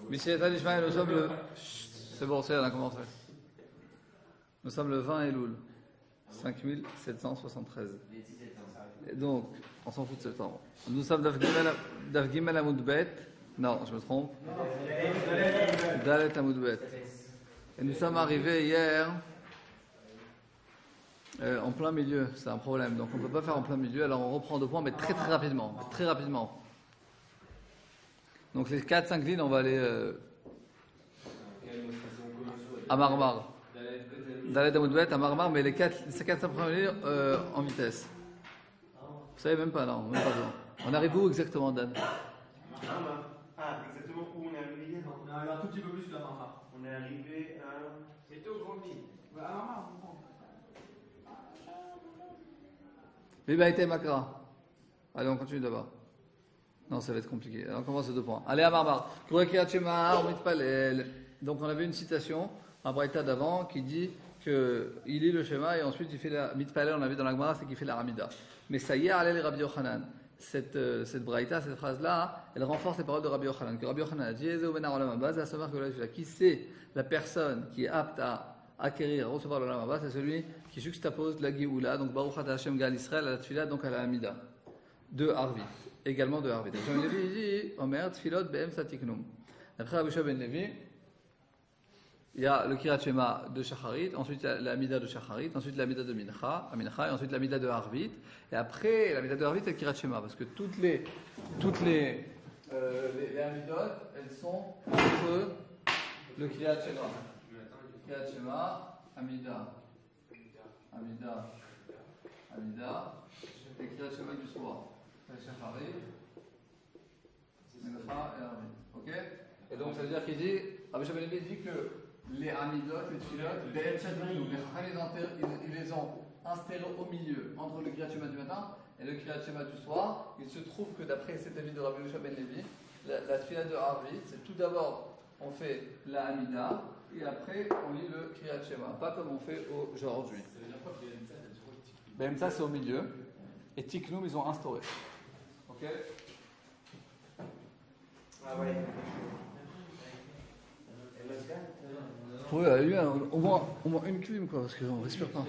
B'Siyata d'Ishmael, nous sommes le... C'est bon, on a commencé. Nous sommes le 20 Elul, 5773. Et donc, on s'en fout de septembre. Nous sommes Daf Gimel Amud Bet. Non, je me trompe. Dalet Amud Bet. Et nous sommes arrivés hier en plein milieu. C'est un problème. Donc on ne peut pas faire en plein milieu. Alors on reprend 2 points, mais très rapidement. Très rapidement. Donc les 4-5 lignes, on va aller à Marmar. Dalet Amud Bet, à Marmar, mais ces 4-5 premières lignes en vitesse. Vous savez même pas, non, même pas besoin. On arrive où exactement, Dan? Exactement où on est arrivé hier? On est arrivé un tout petit peu plus là, Marmar. On est arrivé à... C'était au Grand Mille. Ouais, à Marmar, on comprend. Vibaïté Makra. Allez, on continue d'abord. Non, ça va être compliqué. Alors, on commence à 2 points. Allez, à Marmar. Donc, on avait une citation, un braïta d'avant, qui dit qu'il lit le schéma et ensuite il fait la mitpalel, on avait dans la Gemara, c'est qu'il fait la ramida. Mais ça y est, allez, les Rabbi Yochanan. Cette braïta, cette phrase-là, elle renforce les paroles de Rabbi Yochanan. Que Rabbi Yochanan a dit, qui c'est la personne qui est apte à acquérir, à recevoir l'Olam Haba, c'est celui qui juxtapose la Géoula, donc Baruch Ata Hashem Gal Israël, à la Tfila, donc à la Hamida, de Harvit, également de Harvit. Rabbi Ben Levi dit, Omer Tfilot Be'em Satiknum. Après Rabbi Ben Levi, il y a le Kirat Shema de Shacharit, ensuite la Hamida de Shacharit, ensuite la Hamida de Mincha, et ensuite la Hamida de Harvit. Et après, la Hamida de Harvit, c'est le Kirat Shema, parce que toutes les Hamidot, elles sont entre le Kirat Shema. Kirat Shema, Hamida, et Kirat Shema du soir. Shacharit, Mincha et Harvit. Ok? Et donc, ça veut dire qu'il dit, Rabbi Ben Levi dit que les Hamidot, les Tfilot, les Chacham, ils les ont installés au milieu, entre le Kirat Shema du matin et le Kirat Shema du soir. Il se trouve que d'après cet avis de Rabbi Ben Levi, la Tfila de Harvit, c'est tout d'abord, on fait la Hamida, et après, on lit le Kirat Shema. Pas comme on fait aujourd'hui. Ça veut dire quoi que BMSA, c'est au milieu, et Tiknoum, ils ont instauré. Ok? Ah ouais. Oui, il y a eu au moins une clim, quoi, parce qu'on ne respire pas.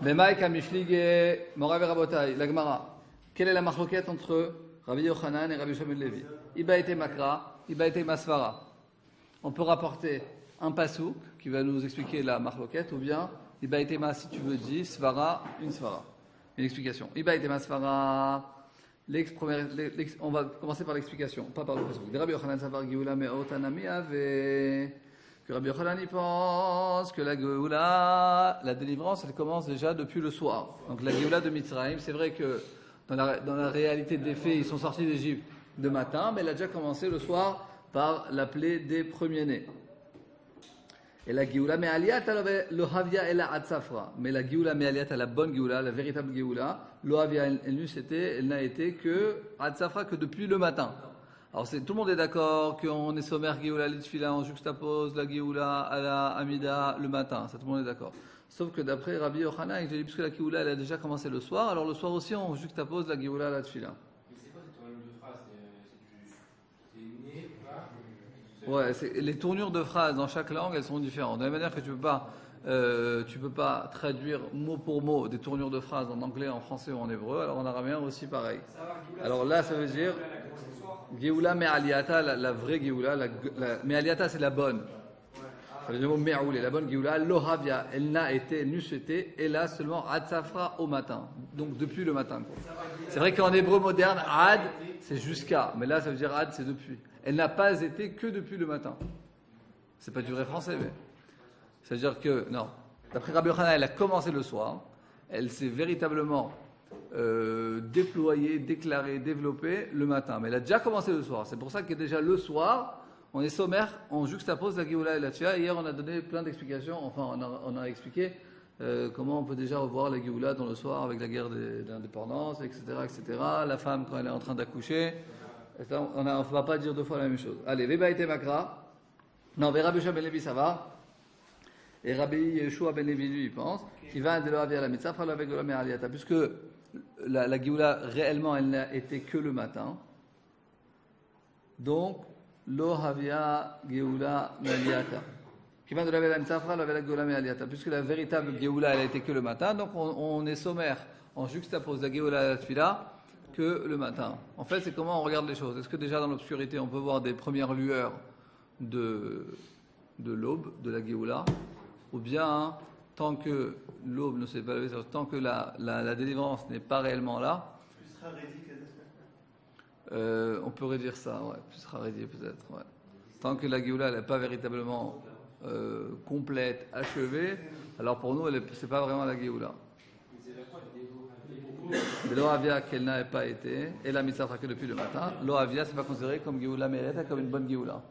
Mais Mike a Miflige, Morav et Rabotai, la Gemara. Quelle est la marloquette entre Rabbi Yochanan et Rabbi Ben Levi? Iba était Makra, Iba était Masvara. On peut rapporter un pasouk qui va nous expliquer la marloquette, ou bien Iba était Mas, si tu veux dire, Svara, une Svara. Une explication. Iba était Masvara. On va commencer par l'explication, pas par le Facebook. Rabbi Yochanan Savar Geoula Me'otanami Ave. Que Rabbi Yochanan y pense que la Geoula, la délivrance, elle commence déjà depuis le soir. Donc la Geoula de Mitzrayim, c'est vrai que dans la réalité des faits, ils sont sortis d'Égypte de matin, mais elle a déjà commencé le soir par la plaie des premiers-nés. Et la Geoula Me'aliyat, le Havia et la Atzafra. Mais la Geoula Me'aliyat, la bonne Geoula, la véritable Geoula, le Havia, elle n'a été que Atzafra, que depuis le matin. Alors tout le monde est d'accord qu'on est sommaire Geoula Litfila, on juxtapose la Geoula à la Hamida le matin. Ça, tout le monde est d'accord. Sauf que d'après Rabbi Yochanan, il dit, puisque la Geoula, elle a déjà commencé le soir, alors le soir aussi, on juxtapose la Geoula à la Tfila. Ouais, les tournures de phrases dans chaque langue, elles sont différentes. De la même manière que tu peux pas traduire mot pour mot des tournures de phrases en anglais, en français ou en hébreu. Alors en araméen aussi pareil. Alors là, ça veut dire Geoula Me'aliata, la vraie Geoula. Me'aliata, c'est la bonne. Ça veut dire le mot Me'oul, la bonne Geoula. Lohavia, elle n'a été, n'eût été, et là seulement Atzafra au matin. Donc depuis le matin. C'est vrai qu'en hébreu moderne, Ad, c'est jusqu'à. Mais là, ça veut dire Ad, c'est depuis. Elle n'a pas été que depuis le matin. C'est pas du vrai français, mais. C'est-à-dire que, non. D'après Rabbi Yochanan, elle a commencé le soir. Elle s'est véritablement déployée, déclarée, développée le matin. Mais elle a déjà commencé le soir. C'est pour ça que déjà le soir, on est sommaire, on juxtapose la Géoula et la Tchia. Hier, on a donné plein d'explications. Enfin, on a expliqué comment on peut déjà revoir la Géoula dans le soir avec la guerre de l'indépendance, etc., etc. La femme, quand elle est en train d'accoucher. On ne va pas dire 2 fois la même chose. Allez, Veba était Makra. Non, mais Rabbi Ben Levi, ça va. Et Rabbi Yeshua Ben Levi, lui, il pense qu'il va de l'Oavia la Mitzvah, avec de la Aliata. Puisque la Géoula, réellement, elle n'a été que le matin. Donc, lo havia geoula me'aliata. Qui va de la vela mitsafra, la vela geoula me'aliata. Puisque la véritable geoula, elle a été que le matin, donc on est sommaire, on juxtapose la geoula à la tfila que le matin. En fait, c'est comment on regarde les choses. Est-ce que déjà dans l'obscurité, on peut voir des premières lueurs de l'aube, de la Géoula, ou bien tant que l'aube ne s'est pas levée, tant que la délivrance n'est pas réellement là, Plus sera rédit que la semaine. on peut réduire ça, ouais, plus sera réduit peut-être. Ouais. Tant que la Géoula n'est pas véritablement complète, achevée, alors pour nous, c'est pas vraiment la Géoula. Mais l'Ohavia qu'elle n'a pas été, et la mitzvah que depuis le matin, l'Ohavia c'est pas considéré comme Géoula Méreta, comme une bonne Géoula.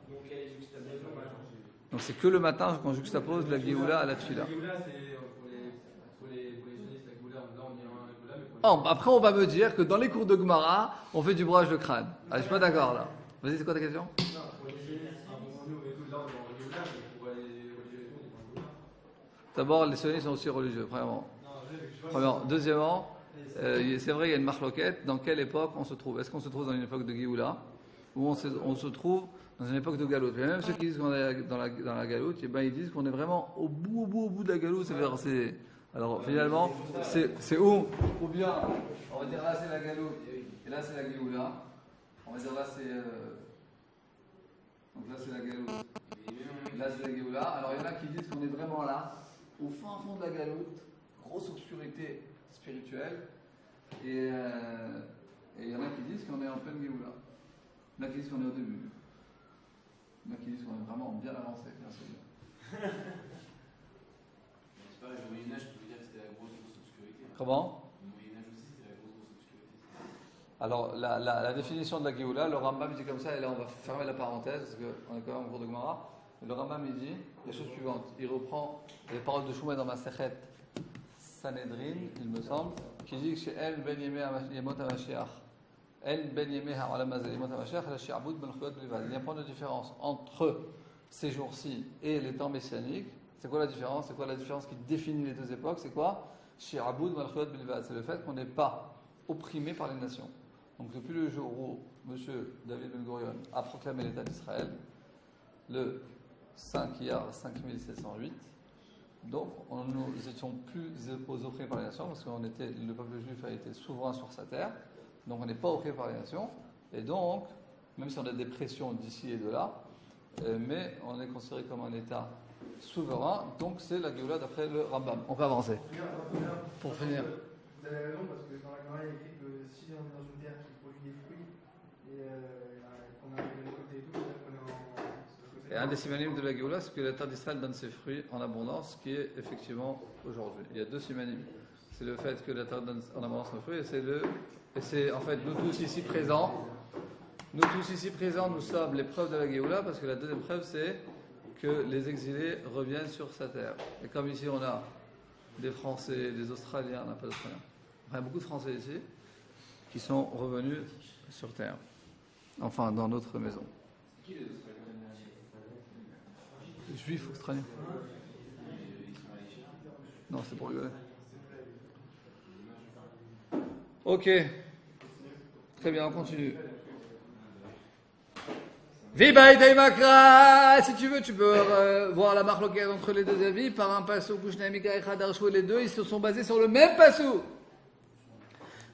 Donc c'est que le matin qu'on juxtapose la Géoula à la Tfila. La Géoula, c'est pour les sionistes, la Géoula, là on dirait un Géoula, mais pour les... Après on va me dire que dans les cours de Gemara, on fait du broyage de crâne. Ah, je suis pas d'accord là. Vas-y, c'est quoi ta question? Non, pour les sionistes, nous on écoute là on est en Géoula, mais pour les religieux et tout, on est en Géoula. D'abord, les sionistes sont aussi religieux, premièrement. Deuxièmement, c'est vrai, il y a une marloquette. Dans quelle époque on se trouve? Est-ce qu'on se trouve dans une époque de Géoula ou on se trouve dans une époque de galoute? Et même ceux qui disent qu'on est dans la galoute, eh ben, ils disent qu'on est vraiment au bout de la galoute. Alors finalement, c'est où? Ou bien, on va dire là c'est la galoute et là c'est la Géoula. On va dire là c'est. Donc là c'est la galoute. Là c'est la Géoula. Alors il y en a qui disent qu'on est vraiment là, au fin fond de la galoute, grosse obscurité spirituelle. Et il y en a qui disent qu'on est en pleine Géoula. Il y en a qui disent qu'on est au début. Il y en a qui disent qu'on est vraiment bien avancé. C'est pareil, au Moyen-Âge, je peux dire que c'était la grosse obscurité. Comment? Au Moyen-Âge aussi, c'était la grosse obscurité. Alors, la définition de la Géoula, le Rambam dit comme ça, et là on va fermer la parenthèse, parce qu'on est quand même en cours de Gemara. Le Rambam il dit la chose suivante, il reprend les paroles de Shmuel dans ma Sechet Sanhedrin, il me semble, qui dit que chez El Ben Yemot HaMashiach, El Ben Yemeh HaOlam Hazeh Yemot HaMashiach, la Shi'abud Ben Chuyot Bilvad. Il y a un point de différence entre ces jours-ci et les temps messianiques. C'est quoi la différence? C'est quoi la différence qui définit les deux époques? C'est quoi? Shi'abud Ben Chuyot Bilvad. C'est le fait qu'on n'est pas opprimé par les nations. Donc depuis le jour où M. David Ben Gurion a proclamé l'État d'Israël, le 5 Iyar 5708, donc nous étions plus opprimés par les nations parce que le peuple juif a été souverain sur sa terre, donc on n'est pas opprimé par les nations, et donc, même si on a des pressions d'ici et de là, mais on est considéré comme un État souverain, donc c'est la Géoula d'après le Rambam. On peut avancer. Pour finir. Vous avez raison, parce que dans la Gemara, il y a écrit que si on est dans une terre qui produit des fruits, et qu'on a récolté et tout, peut-être qu'on est en... Et un des synonymes de la Géoula, c'est que la terre d'Israël donne ses fruits en abondance, ce qui est effectivement aujourd'hui. Il y a deux synonymes. C'est le fait que la terre donne en abondance ses fruits, et c'est en fait nous tous ici présents, nous sommes les preuves de la Géoula, parce que la deuxième preuve, c'est que les exilés reviennent sur sa terre. Et comme ici on a des Français, des Australiens, on n'a pas d'Australiens. Il y a beaucoup de Français ici qui sont revenus sur terre, enfin dans notre maison. Qui les Australiens? Juifs australiens. Non, c'est pour rigoler. Ok. Très bien, on continue. Vibaïdei Makra. Si tu veux, tu peux voir la marloquette entre les deux avis par un passou. Kushnamika et Khadarshu, les deux, ils se sont basés sur le même passou.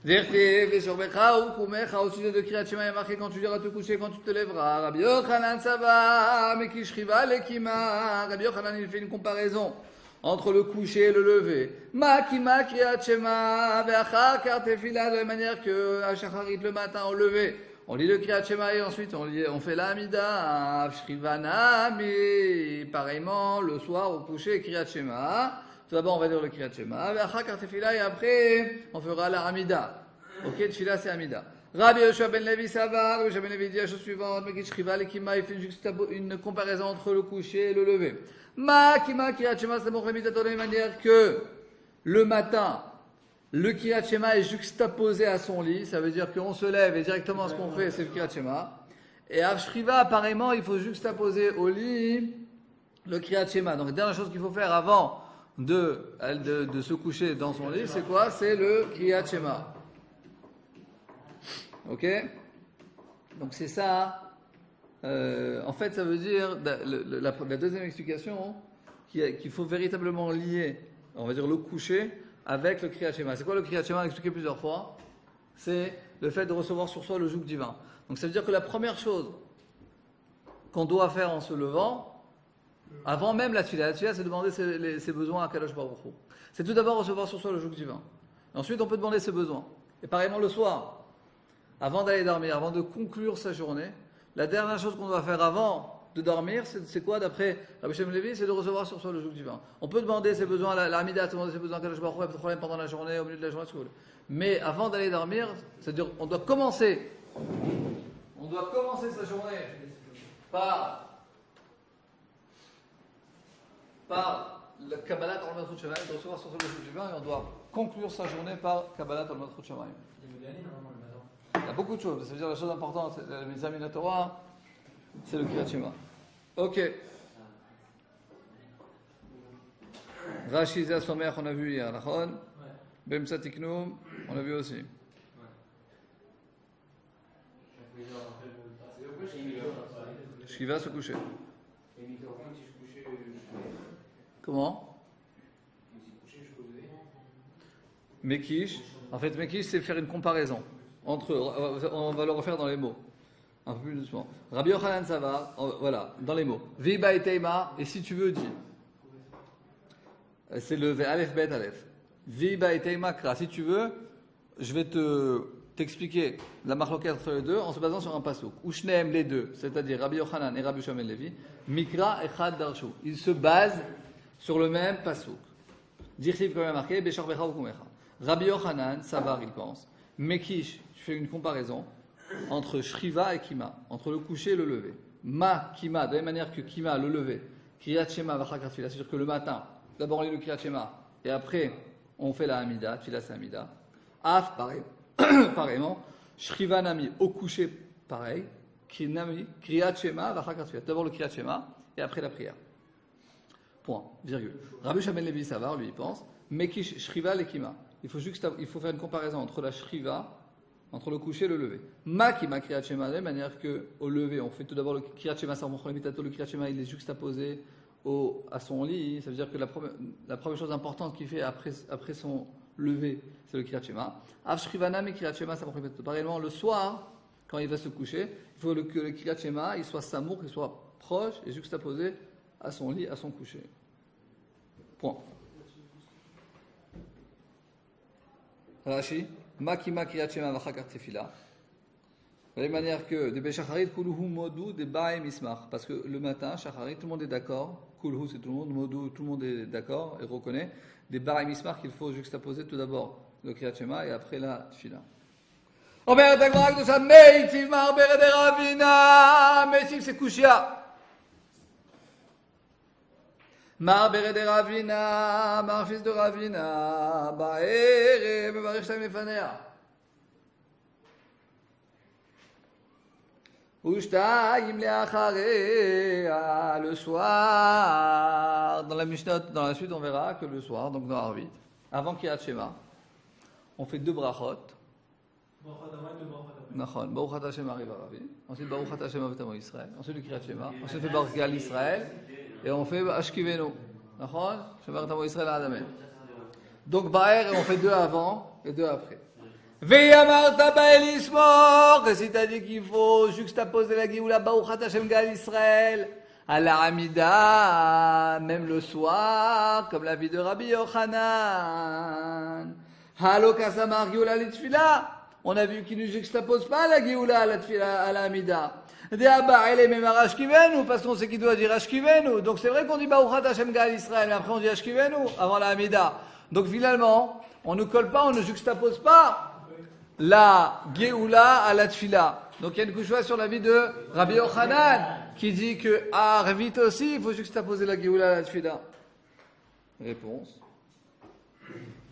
Verté, Veshorbecha ou Kumecha, au sujet de Kriyat Shema, il y a marqué quand tu iras te coucher, quand tu te lèveras. Rabbi Yochanan Sava, Mekishriva, Lekima. Rabbi Yochanan, il fait une comparaison entre le coucher et le lever. Makima Kriyat Shema, Veachar Kartefila, de la manière que à Shacharit le matin au lever. On lit le Kriyat Shema et ensuite on fait la Amida, Shrivana, mais pareillement le soir au coucher, Kriyat Shema. Tout d'abord, on va dire le Kriyat Shema, et après, on fera la Amida. Ok, Tfila, c'est Amida. Rabbi Yoshua ben Levi Savar, Rabbi Yoshua ben Levi dit la chose suivante, Mekit Shriva, l'Ekima, il fait une comparaison entre le coucher et le lever. Ma Kima Kriyat Shema, c'est mon Amida, de la même manière que le matin, le Kriyat Shema est juxtaposé à son lit, ça veut dire qu'on se lève et directement ce qu'on fait, c'est le Kriyat Shema. Et à Shriva, apparemment, il faut juxtaposer au lit le Kriyat Shema. Donc, la dernière chose qu'il faut faire avant de se coucher dans son lit, c'est quoi? C'est le Kriyat Shema. Ok? Donc c'est ça En fait, ça veut dire, la deuxième explication, qu'il faut véritablement lier, on va dire, le coucher avec le Kriyat Shema. C'est quoi le Kriyat Shema? On l'a expliqué plusieurs fois. C'est le fait de recevoir sur soi le joug divin. Donc ça veut dire que la première chose qu'on doit faire en se levant, avant même la tfila, c'est demander ses besoins à Kadosh Baruch Hu. C'est tout d'abord recevoir sur soi le joug divin. Et ensuite, on peut demander ses besoins. Et pareillement le soir, avant d'aller dormir, avant de conclure sa journée, la dernière chose qu'on doit faire avant de dormir, c'est quoi d'après Rabbi Shem Levi? C'est de recevoir sur soi le joug divin. On peut demander ses besoins, l'Amida, demander ses besoins à Kadosh Baruch Hu, pas de problème pendant la journée, au milieu de la journée, ce que vous voulez. Mais avant d'aller dormir, c'est-à-dire on doit commencer sa journée par le Kabbalat al-Malchut Shamayim, de recevoir sur soi le joug divin, et on doit conclure sa journée par Kabbalat al-Malchut Shamayim. Il y a beaucoup de choses, ça veut dire la chose importante, c'est la Mitzvah min Torah, c'est le Kriyat Shema. Ok. Rashi Zeh Somer, on a vu hier, Nachon. Bemsa Tiknoum, on l'a vu aussi. Shiva se coucher. Comment? Mekish. En fait, Mekish, c'est faire une comparaison entre. On va le refaire dans les mots. Un peu plus doucement. Rabbi Yochanan, ça va. Voilà, dans les mots. Viba et Teima, et si tu veux, dis. C'est le Aleph Bet Aleph. Viba et Teima Kra. Si tu veux, je vais t'expliquer la marloquette entre les deux en se basant sur un pasuk. Ushneem, les deux, c'est-à-dire Rabbi Yochanan et Rabbi Shmuel Levi, Mikra et Chad Darshu. Ils se basent sur le même pasuk. Dirchiv comme il a marqué, Beshar Becha ou Kumecha. Rabbi Yochanan, Savar, il pense. Mekish, tu fais une comparaison entre Shriva et Kima, entre le coucher et le lever. Ma, Kima, de la même manière que Kima, le lever, Kriyat Shema, Vachakar Tfila, c'est-à-dire que le matin, d'abord on lit le Kriyat Shema, et après on fait la Hamida, Tfila c'est Hamida. Af, pareil, pareillement. Shriva Nami, au coucher, pareil. Kriyat Shema, Vachakar Tfila. D'abord le Kriyat Shema, et après la prière. Point, virgule. Rabbi Shmuel Levi Savar, lui, il pense, Mekish, Shriva, Lekima. Il faut faire une comparaison entre la Shriva, entre le coucher et le lever. Ma Kima Kriyat Shema, de la même manière qu'au lever, on fait tout d'abord le Kriyat Shema, le Kriyat Shema, il est juxtaposé à son lit. Ça veut dire que la première chose importante qu'il fait après son lever, c'est le Kriyat Shema. Av Shrivanam et Kriyat Shema, pareillement, le soir, quand il va se coucher, il faut que le Kriyat Shema, il soit samour, qu'il soit proche et juxtaposé à son lit, à son coucher. Point. Rashi, Makima Kriyat Shema Vachakar Tefila. De la même manière que de Beshacharit, Kuluhu Modou, de Baim Ismach. Parce que le matin, Shacharit, tout le monde est d'accord. Kuluhu, c'est tout le monde. Modou, tout le monde est d'accord et reconnaît. Des Baim Ismach qu'il faut juxtaposer tout d'abord le Kriyat Shema et après la Tefila. אומרת הגמרא הקדושה, מייטיב מערברת דרבינה, מייטיב c'est קושיה. מערברת דרבינה, מערפיס דרבינה, בערב מברך שתיים לפניה. ושתיים לאחריה, le soir. Dans la Mishnah, dans la suite, on verra que le soir, donc dans Arvit, avant Kriyat Shema, on fait deux brachot. נכון, ברוך אתה השם מעריב ערבי, ensuite ברוך אתה השם אבות עמו ישראל, ensuite le Kriyat Shema, ensuite on fait Baruch Gal Israël, et on fait Ashkivenu, נכון? Shevarat Amo Israël Ad Amen. Donc Ba'er, on fait deux avant et deux après. Ve'yamarta ba'el ismor, et si t'as dit qu'il faut juxtaposer la Géoula Baruch ata Hashem Gal Israël à la Hamida, même le soir, comme la vie de Rabbi Yochanan. Halo Kasamar Géoula Litfila. On a vu qu'il ne juxtapose pas la Géoula à la Hamida. Parce qu'on sait qu'il doit dire Ashkivenu. Donc c'est vrai qu'on dit Baruch Hashem Gal Israël, mais après on dit Ashkivenu avant la Hamida. Donc finalement, on ne colle pas, on ne juxtapose pas la Géoula à la Tfila. Donc il y a une couche sur la vie de Rabbi Yochanan qui dit que à Revit aussi, il faut juxtaposer la Géoula à la Tfila. Réponse.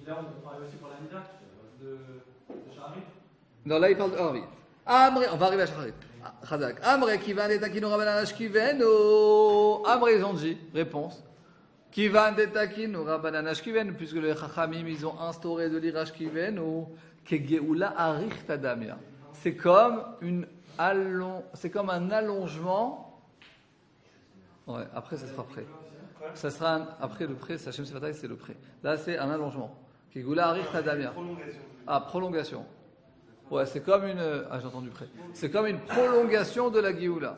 Là, on parle aussi pour la Hamida de Shacharit. Non, là il parle de Arvi. Amre, on va arriver à Shacharit. Chazak. Amre qui va d'étakino rabanan ashkivenu. Amre ils ont dit, réponse. Qui va d'étakino rabanan ashkivenu, puisque les Chachamim ils ont instauré de lire ashkivenu, que Geoula arich tadamia. C'est comme c'est comme un allongement. Ouais, après, ça sera prêt. Ça sera après le prêt, Hachem Sefatay, c'est le prêt. Là, c'est un allongement. Kigula Arich Tadamia. Ah, prolongation. Ouais, c'est comme une. Ah, j'ai entendu prêt. C'est comme une prolongation de la Géoula.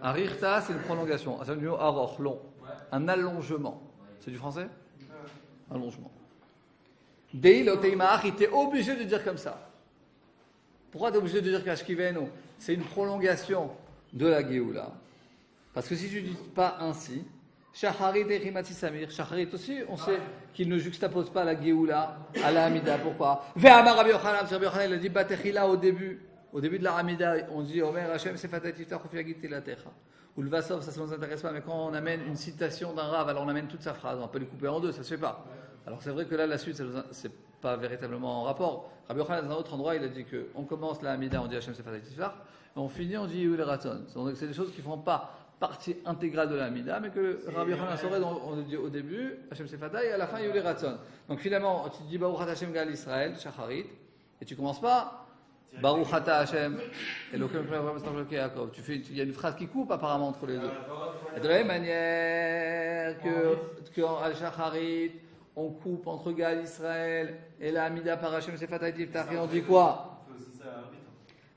Arirta, c'est une prolongation. C'est du mot Aroch, long. Un allongement. C'est du français? Allongement. Deil Oteimach, il était obligé de dire comme ça. Pourquoi tu es obligé de dire qu'Ashkivenu, c'est une prolongation de la Géoula? Parce que si tu ne dis pas ainsi, Shacharit et Rimati Samir, Shacharit aussi, on sait qu'il ne juxtapose pas la Géoula à la Hamida. Pourquoi? Ve'amar Rabbi Yochanan, Rabbi Yochanan, il a dit Batechila au début de la Hamida, on dit Omer Hashem Sefatay Tiftach Ufiagit Tilatecha. Ou le Vasov, ça ne nous intéresse pas, mais quand on amène une citation d'un Rav, alors on amène toute sa phrase, on peut les couper en deux, ça ne se fait pas. Alors c'est vrai que là, la suite, c'est pas véritablement en rapport. Rabbi Yochanan, dans un autre endroit, il a dit qu'on commence la Hamida, on dit Hashem Sefatay Tiftach, et on finit, on dit Yul Ratzon. Donc c'est des choses qui ne font pas partie intégrale de la Hamida, mais que Rabbi Yochanan saurait, on le dit au début, Hashem Sefatay, et à la fin, Yul Ratzon. Donc finalement, tu dis Baruch Ata Hashem Gal Israël, Shacharit, et tu ne commences pas Baruch Ata Hashem, Elokem Yaakov. Il y a une phrase qui coupe apparemment entre les deux. Et de la même manière qu'en Al-Shacharit, on coupe entre Gal Israël et la Hamida par Hashem Sefatay Tiftach, et on dit quoi?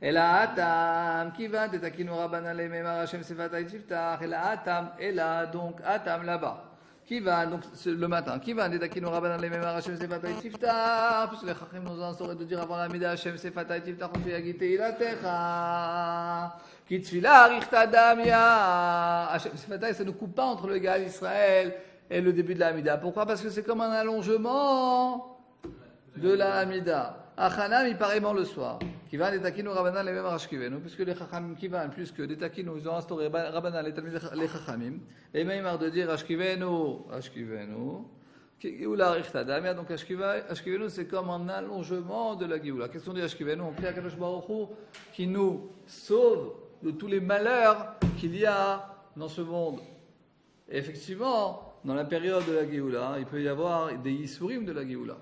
Et la Atam, qui va de Takinu Rabbanan le Memar Hashem Sefatay Tiftach, et la Atam, et là, donc Atam là-bas. Qui va, donc le matin, qui va, Takinu Rabbanan le Memar Hashem Sefatay Tiftach, puisque les Chachim nous ont instauré de dire avant la Hamida Hashem Sefatay Tiftach, on fait agiter ilatecha, qui tfila arichta damia, Hashem Sefatay, ça ne coupe pas entre le Gal Israël et le début de la Hamida. Pourquoi? Parce que c'est comme un allongement de la Hamida. Achanam, il pareillement le soir. Qui va, les Takinu Rabbanan les mêmes Ashkivenu, puisque les Chachamim qui va, plus que les Takinu, ils ont instauré Rabbanan les Chachamim, et même de dire Ashkivenu, Géoula Richtadamia, donc Ashkivenu, c'est comme un allongement de la Géoula. Qu'est-ce qu'on dit Ashkivenu? On prie à Kadosh Baruch Hu qui nous sauve de tous les malheurs qu'il y a dans ce monde. Et effectivement, dans la période de la Géoula, il peut y avoir des Yisurim de la Géoula.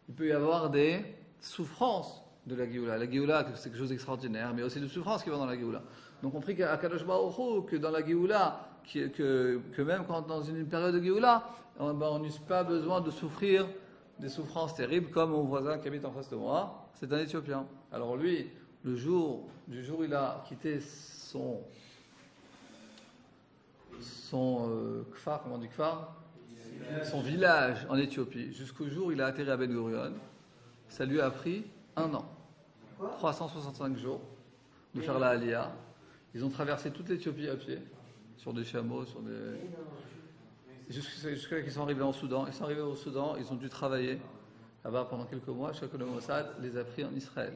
Il peut y avoir des souffrances de la Géoula. La Géoula, c'est quelque chose d'extraordinaire, mais aussi de souffrances qui vont dans la Géoula. Donc on prie à Kadosh Baruch Hu que dans la Géoula, que même quand dans une période de Géoula, on n'eut pas besoin de souffrir des souffrances terribles, comme mon voisin qui habite en face de moi, c'est un Éthiopien. Alors lui, du jour où il a quitté son kfar, comment on dit kfar, son village en Éthiopie, jusqu'au jour où il a atterri à Ben Gurion, ça lui a pris 1 an, 365 jours de faire la Aliyah. Ils ont traversé toute l'Éthiopie à pied, sur des chameaux, jusqu'à qu'ils sont arrivés en Soudan. Ils sont arrivés au Soudan, ils ont dû travailler là-bas pendant quelques mois. Chaque Mossad les a pris en Israël.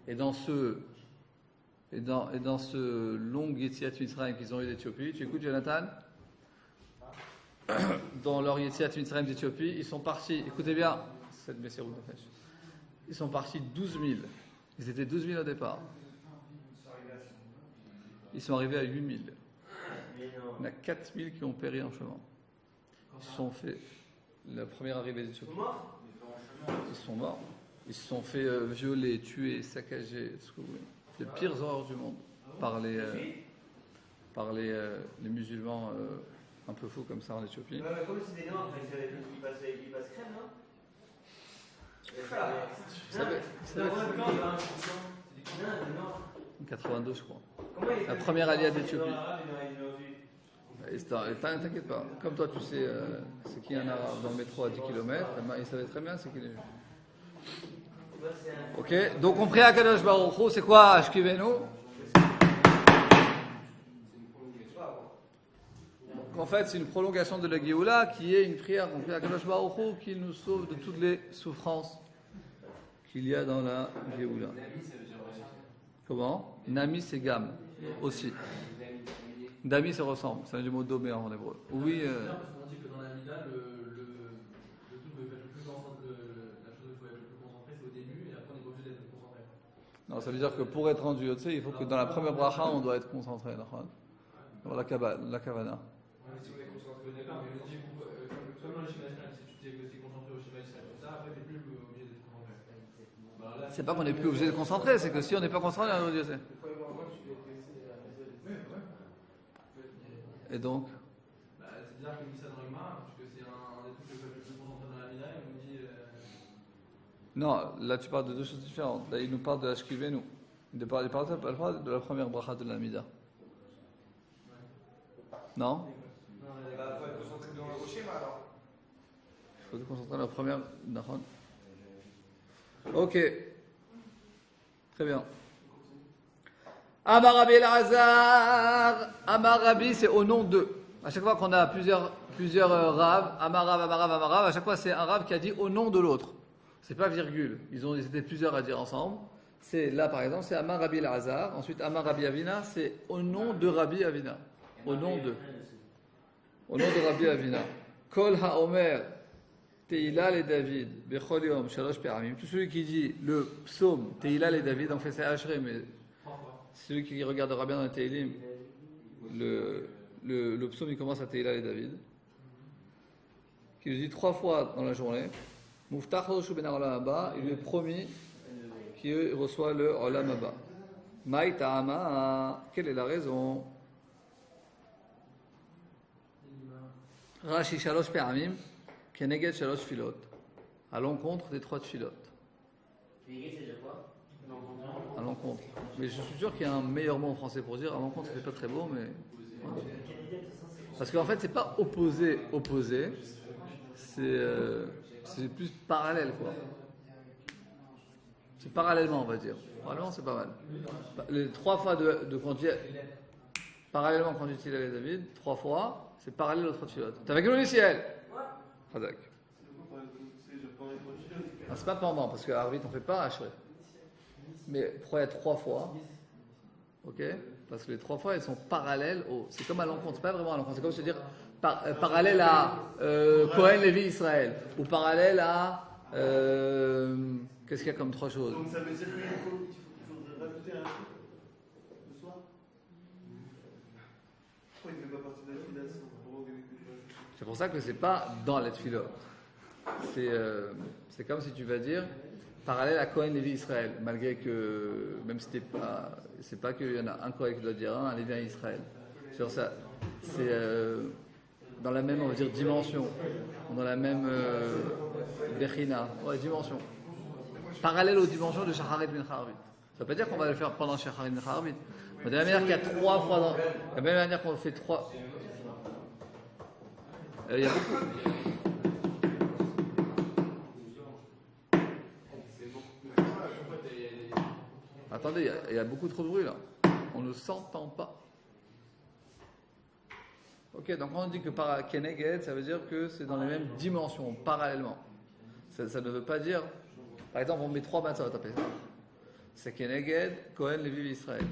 Et dans ce long Yetziat Mitzrayim qu'ils ont eu d'Éthiopie, tu écoutes Jonathan? Dans leur Yetziat Mitzrayim d'Éthiopie, ils sont partis, écoutez bien, cette Messirut Nefesh. Ils sont partis 12 000. Ils étaient 12 000 au départ. Ils sont arrivés à 8 000. Il y en a 4 000 qui ont péri en chemin. Ils se sont fait la première arrivée d'Éthiopie. Ils sont morts. Ils se sont fait violer, tuer, saccager, ce que vous voulez. Les pires horreurs du monde par les musulmans un peu fous comme ça en Éthiopie. Comme c'est des noirs, ils passent crème, non? Vous savez, en 82, je crois. La première alliée d'Éthiopie. T'inquiète pas. Comme toi, tu sais c'est qui un arabe dans le métro à 10 km, il savait très bien c'est qui est. Ok, donc on prie à Kadosh Baruch Hu, c'est quoi Ashkivenu? En fait, c'est une prolongation de la Géoula qui est une prière. On prie à Kadosh Baruch Hu qu'il nous sauve de toutes les souffrances qu'il y a dans la Géoula. Comment? Nami, c'est gamme aussi. Dami, ça ressemble. C'est du mot domé en hébreu. Oui. On dit que dans la Mida, le truc où il faut être le plus concentré, la chose où il faut être le plus concentré, c'est au début, et après on est obligé d'être concentré. Non, ça veut dire que pour être rendu Yotse, il faut que dans la première bracha, on doit être concentré. Dans la kavana. Si on est concentré au départ, mais on dit comme dans le schéma Israël, si tu t'es concentré au schéma Israël, ça, après tu n'es plus obligé d'être concentré. C'est pas qu'on n'est plus obligé de concentrer, c'est que si on n'est pas concentré, on Dieu sait. Et donc C'est bizarre qu'il me dise ça dans le Gemara, parce que c'est un des trucs que je suis concentré dans la Mida, et il me dit. non, là tu parles de deux choses différentes. Là il nous parle de Ashkivenu. Il parle de la première bracha de la Mida. Non? Il faut être concentré dans le schéma alors. Il faut se concentrer sur la première. D'accord. Ok. Très bien. Amar Rabbi Elazar. Amar Rabbi, c'est au nom de. À chaque fois qu'on a plusieurs raves, Amar Rav, Amar Rav, Amar Rav, à chaque fois c'est un rave qui a dit au nom de l'autre. C'est pas virgule. Ils étaient plusieurs à dire ensemble. C'est là par exemple, c'est Amar Rabbi Elazar. Ensuite Amar Rabbi Avina, c'est au nom de Rabbi Avina. Au nom de. Au nom de Rabbi Avina. Kol HaOmer Teila le David, Bechol Yom, Shalosh Peramim. Tout celui qui dit le psaume Teila le David, on fait ça à Hachré, mais celui qui regardera bien dans le Teilim, le psaume il commence à Teila le David, qui le dit 3 fois dans la journée. Muftach Rosh Ben Olam Haba, il lui est promis qu'il reçoit le Olam Haba. Maï Ta'ama, quelle est la raison? Rashi Shalosh Peramim. Keneged Shalosh Filot, à l'encontre des 3 tfilot. À l'encontre. Mais je suis sûr qu'il y a un meilleur mot en français pour dire à l'encontre, c'est pas très beau, mais. Parce qu'en fait, c'est pas opposé, c'est plus parallèle, quoi. C'est parallèlement, on va dire. Parallèlement, c'est pas mal. Les 3 fois de quand tu parallèlement quand tu utilises les David, 3 fois, c'est parallèle aux 3 tfilot. T'as avec nous les ciels? C'est pas pendant, parce qu'à Arvit on fait pas Hachré. Mais pourquoi il y a 3 fois? Ok? Parce que les 3 fois elles sont parallèles au. C'est comme à l'encontre, c'est pas vraiment à l'encontre, c'est comme se dire parallèle à Cohen, Lévi, Israël. Ou parallèle à. Qu'est-ce qu'il y a comme 3 choses? Donc ça veut dire qu'il faut rajouter un truc le soir? Pourquoi il ne fait pas partie de la filiation? C'est pour ça que c'est pas dans la tfilot. C'est comme si tu vas dire parallèle à Cohen, Lévi, Israël, malgré que même si c'est pas qu'il y en a un Cohen qui doit dire un Lévi, un Israël. Sur ça, c'est dans la même, on va dire, dimension, dans la même bechina, dimension, parallèle aux dimensions de Shacharit bin Harvit. Ça veut pas dire qu'on va le faire pendant Shacharit bin Harvit. De la même manière qu'il y a 3 fois dans, de la même manière qu'on fait 3. Il y a beaucoup. Attendez, il y a beaucoup trop de bruit là. On ne s'entend pas. Ok, donc on dit que par Keneged, ça veut dire que c'est dans les mêmes dimensions, parallèlement. Ça ne veut pas dire. Par exemple, on met 3 matzot à taper. C'est Keneged, Cohen, Lévi, Israël.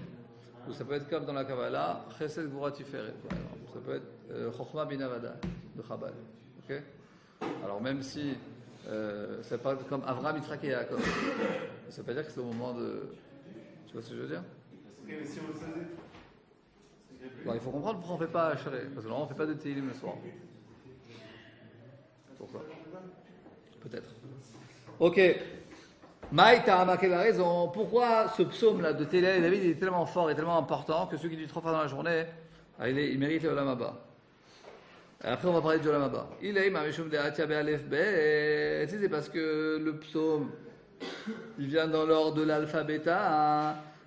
Ou ça peut être comme dans la Kabbalah, Chesed Gvura Tiferet. Ça peut être Chochma Bin Avada de Chabad. Ok. Alors même si c'est pas comme Avraham, Yitzhak et Yaakov, ça veut pas dire que c'est au moment de. Tu vois ce que je veux dire? Mais si on le faisait. Bon, il faut comprendre pourquoi on ne fait pas Hachré. Parce que normalement on ne fait pas de Teilim le soir. Pour ça. Peut-être. Ok. Maïta, quelle est la raison? Pourquoi ce psaume-là de Teilim et David est tellement fort et tellement important que celui qui dit 3 fois dans la journée, il mérite le Olam Haba. Après, on va parler du Olam Haba. Il est Mamishum de Atia Be'alef Be. C'est parce que le psaume, il vient dans l'ordre de l'alphabet.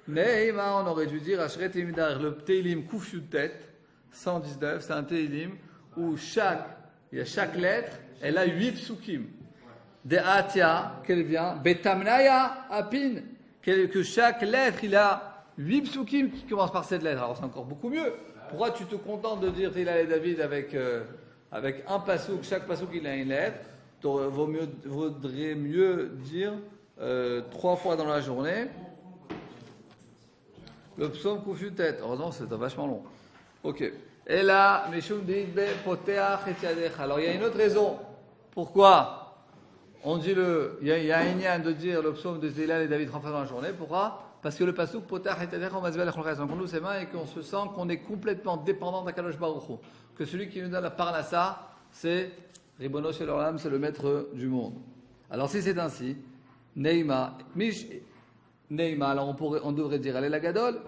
Neima, on aurait dû dire Ashret Imidar, le Teilim Kuf Yutet 119, c'est un Teilim où il y a chaque lettre, elle a 8 psukim. De Atia, qu'elle vient, Betamnaya Apin, que chaque lettre, il a 8 psukim qui commencent par cette lettre. Alors c'est encore beaucoup mieux. Pourquoi tu te contentes de dire Teilah et David avec un pasouk, chaque pasouk il a une lettre? Vaudrait mieux dire 3 fois dans la journée. Le psaume Koufu tête. Heureusement, c'est vachement long. Ok. Et là, Meshum Bigbe Poteach et Yadech. Alors, il y a une autre raison. Pourquoi on dit il y a un lien de dire le psaume de Teilah et David 3 fois dans la journée. Pourquoi? Parce que le pasuk Poteach et Yadech, on va se mettre on nous ses mains et qu'on se sent qu'on est complètement dépendant d'Akadosh Baruch Hu. Que celui qui nous donne la parnassa, c'est Ribono Shel Olam, c'est le maître du monde. Alors, si c'est ainsi, Neima, Mish, Neima, alors on devrait dire Alel Agadol.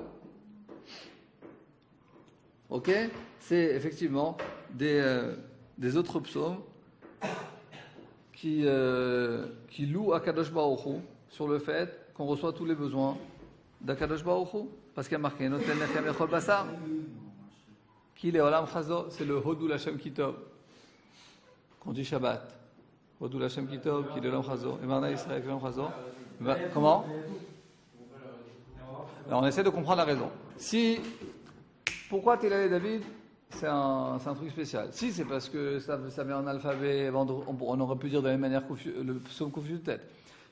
Ok? C'est effectivement des autres psaumes qui louent Akadosh Baruch Hu sur le fait qu'on reçoit tous les besoins d'Akadosh Baruch Hu. Parce qu'il y a marqué Noten Lechem Echol Basar. Qui est Olam Chazo, c'est le Hodou Lachem Kitov. Qu'on dit Shabbat. Hodou Lachem Kitov, qui est Olam Chazo. Et Marna Israël, Olam Chazo. Comment? Alors on essaie de comprendre la raison. Pourquoi Télé David, c'est un truc spécial. Si c'est parce que ça met en alphabet, on aurait pu dire de la même manière le psaume Koufiou tête.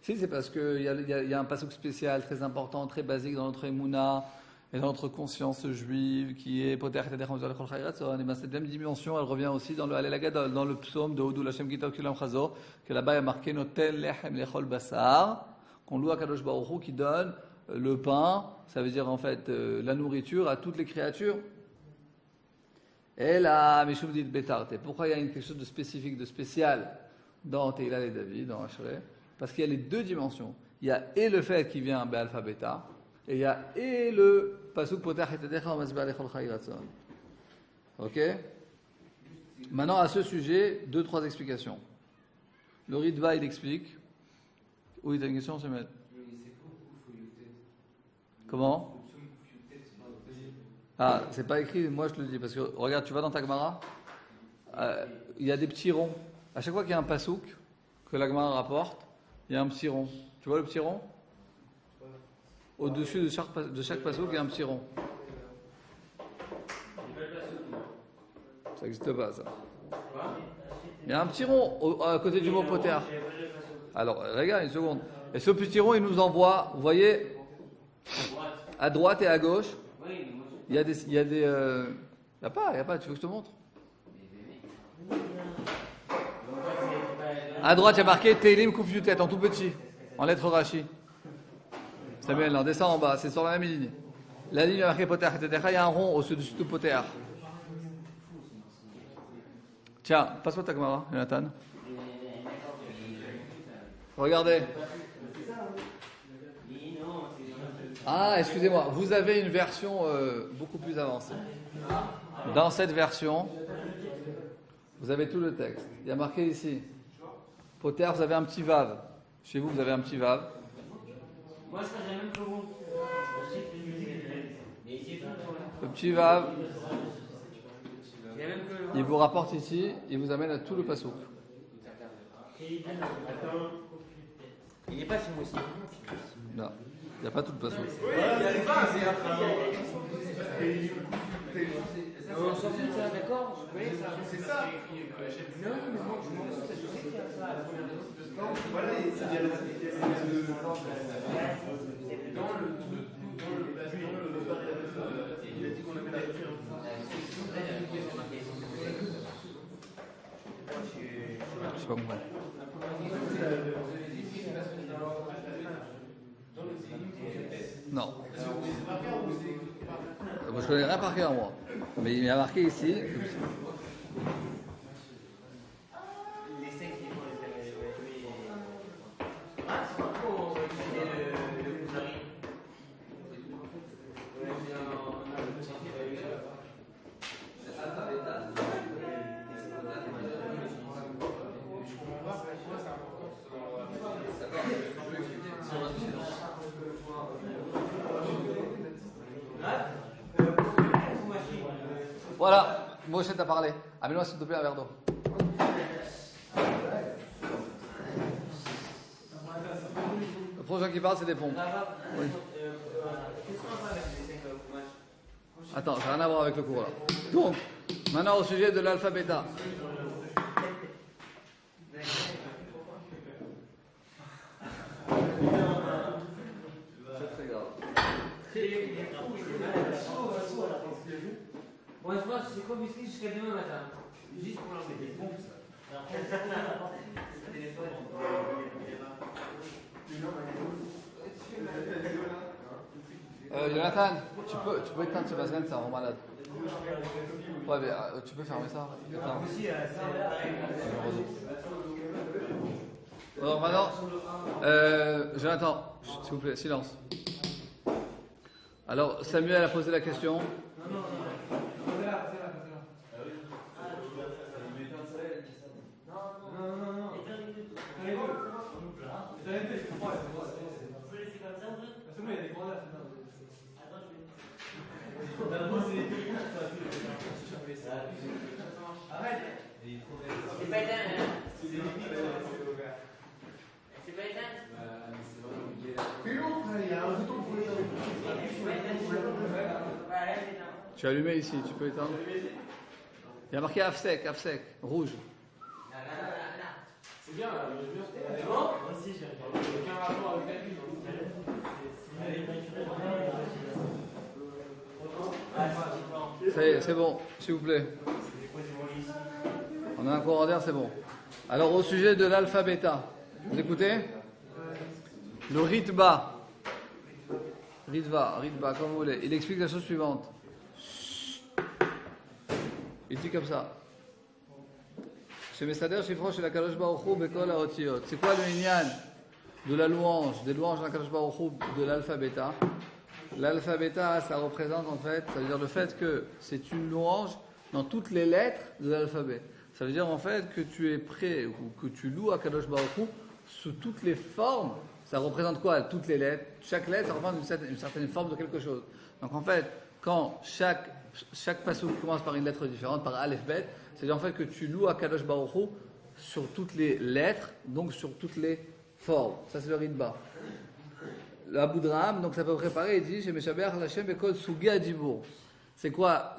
Si c'est parce qu'il y a un passouk spécial très important, très basique dans notre émouna et dans notre conscience juive qui est Poter et cette même dimension, elle revient aussi dans le Halel Agadol, dans le psaume de Hodou Lachem Kitov Kilam Chazo, que là-bas il y a marqué Notel Lechem Lechol Basar, qu'on loue à Kadosh Baruch Hu qui donne le pain, ça veut dire en fait la nourriture à toutes les créatures. Et là, Mishum dit Betarte. Pourquoi il y a quelque chose de spécifique, de spécial dans Teila et David, dans Ashrei? Parce qu'il y a les deux dimensions. Il y a et le fait qui vient Be'alpha Beta, et il y a et le Pasuk Poter Etedecha Omasba Lechol Chai Ratzon. Ok? Maintenant, à ce sujet, 2-3 explications. Le Ritva, il explique. Oui, tu as une question, Samuel? Comment? Ah, c'est pas écrit, moi je le dis, parce que regarde, tu vas dans ta Gemara, il y a des petits ronds. À chaque fois qu'il y a un pasouk que la Gemara rapporte, il y a un petit rond. Tu vois le petit rond? Au-dessus de chaque pasouk, il y a un petit rond. Ça n'existe pas, ça. Il y a un petit rond à côté du mot poter. Alors, regarde une seconde. Et ce petit rond, il nous envoie, vous voyez, à droite et à gauche, il y a des. Il y a pas, tu veux que je te montre? À droite, il y a marqué Teilim Kouf Tête en tout petit, en lettres Rashi. Samuel, on descend en bas, c'est sur la même ligne. La ligne, il y a marqué Poter, etc. Il y a un rond au-dessus de Poter. Tiens, passe-moi ta caméra, Jonathan. Regardez. Ah, excusez-moi, vous avez une version beaucoup plus avancée. Dans cette version, vous avez tout le texte. Il y a marqué ici, Poter, vous avez un petit vav. Chez vous, vous avez un petit vav. Moi, je crois que j'ai même plus bon. Le petit vav, il vous rapporte ici, il vous amène à tout le passouk. Il n'est pas chez moi aussi. Non, il n'y a pas tout le passouk. On s'en fout de ça, d'accord? C'est ça. Non, mais moi, je m'en fous, je sais qu'il y a ça. Voilà, il y a il a dit qu'on avait la Je sais pas pourquoi. Non. Moi, je connais rien par cœur, moi. Mais il y a marqué ici. Les 5 qui font les. Ah, c'est pas trop. Le Kuzari. Voilà, Moshe t'a parlé. Amène-moi s'il te plaît un verre d'eau. Le prochain qui parle, c'est des pompes. Oui. Attends, ça n'a rien à voir avec le cours là. Donc, maintenant au sujet de l'alpha bêta. C'est très grave. Moi, je pense que c'est comme ici jusqu'à demain matin. Juste pour l'embêter. Jonathan, tu peux éteindre ce bazin, ça rend malade. Ouais, mais tu peux fermer ça. Alors maintenant, Jonathan, s'il vous plaît, silence. Alors, Samuel a posé la question. C'est pas éteint, hein. C'est pas éteint. Tu as allumé ici, tu peux éteindre. Il y a marqué Afsek, rouge. C'est bien, là, c'est bon. Moi aussi, j'ai aucun rapport avec la vie. Ça y est, c'est bon, s'il vous plaît. On a un courant d'air, c'est bon. Alors, au sujet de l'alpha bêta, vous écoutez? Le Ritva, comme vous voulez, il explique la chose suivante. Il dit comme ça. C'est quoi le inyan de la louange, des louanges d'Akadosh Baruch Hu, de l'alpha bêta? L'alpha bêta, ça représente en fait, ça veut dire le fait que c'est une louange dans toutes les lettres de l'alphabet. Ça veut dire en fait que tu es prêt ou que tu loues Akadosh Baruch Hu sous toutes les formes. Ça représente quoi? Toutes les lettres. Chaque lettre, ça représente une certaine forme de quelque chose. Donc en fait, quand chaque passage commence par une lettre différente, par Aleph Bet, c'est en fait que tu loues Akadosh Baruch Hu sur toutes les lettres, donc sur toutes les formes. Ça c'est le Ritba. L'Abu Draham, donc ça peut préparer, il dit Chez Meshaber Hashem Ekol Sugi Adibur. C'est quoi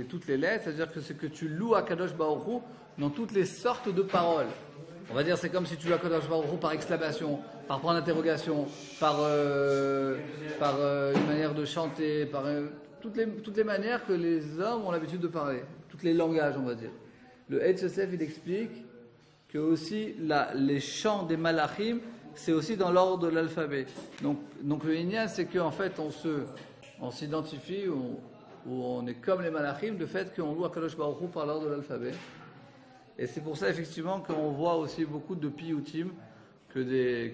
toutes les lettres? C'est-à-dire que c'est que tu loues Akadosh Baruch Hu dans toutes les sortes de paroles. On va dire c'est comme si tu loues Akadosh Baruch Hu par exclamation, par point d'interrogation, par une manière de chanter, par toutes les manières que les hommes ont l'habitude de parler, tous les langages, on va dire. Le Eitz Yosef, il explique que aussi les chants des malachim, c'est aussi dans l'ordre de l'alphabet. Donc le Inyan, c'est qu'en fait on s'identifie ou on est comme les malachim, le fait qu'on loue Akadosh Baruch Hu par l'ordre de l'alphabet. Et c'est pour ça effectivement qu'on voit aussi beaucoup de piyutim que des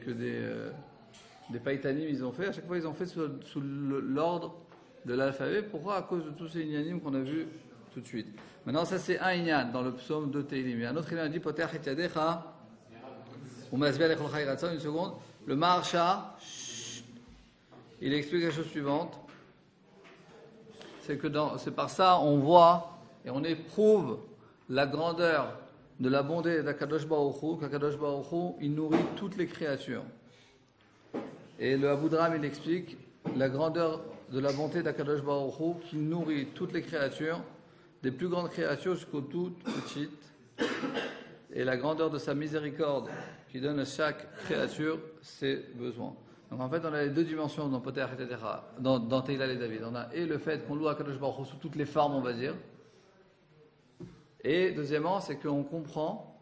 païtanim ils ont fait. À chaque fois ils ont fait sous l'ordre de l'alphabet. Pourquoi? À cause de tous ces inyanim qu'on a vus tout de suite. Maintenant ça c'est un inyan dans le psaume de Teilim. Et un autre inyan dit Poter et yadecha ou masbeh lechol chai ratzon. Une seconde. Le Maharsha, il explique la chose suivante. C'est que c'est par ça on voit et on éprouve la grandeur de la bonté d'Akadosh Baruch Hu, qu'Akadosh Baruch Hu, il nourrit toutes les créatures. Et le Abu Draham, il explique la grandeur de la bonté d'Akadosh Baruch Hu, qui nourrit toutes les créatures, des plus grandes créatures jusqu'aux toutes petites, et la grandeur de sa miséricorde, qui donne à chaque créature ses besoins. Donc en fait, on a les deux dimensions dans Poter, etc., dans Tehillah et David. On a et le fait qu'on loue Akadosh Baruch Hu sous toutes les formes, on va dire. Et deuxièmement, c'est qu'on comprend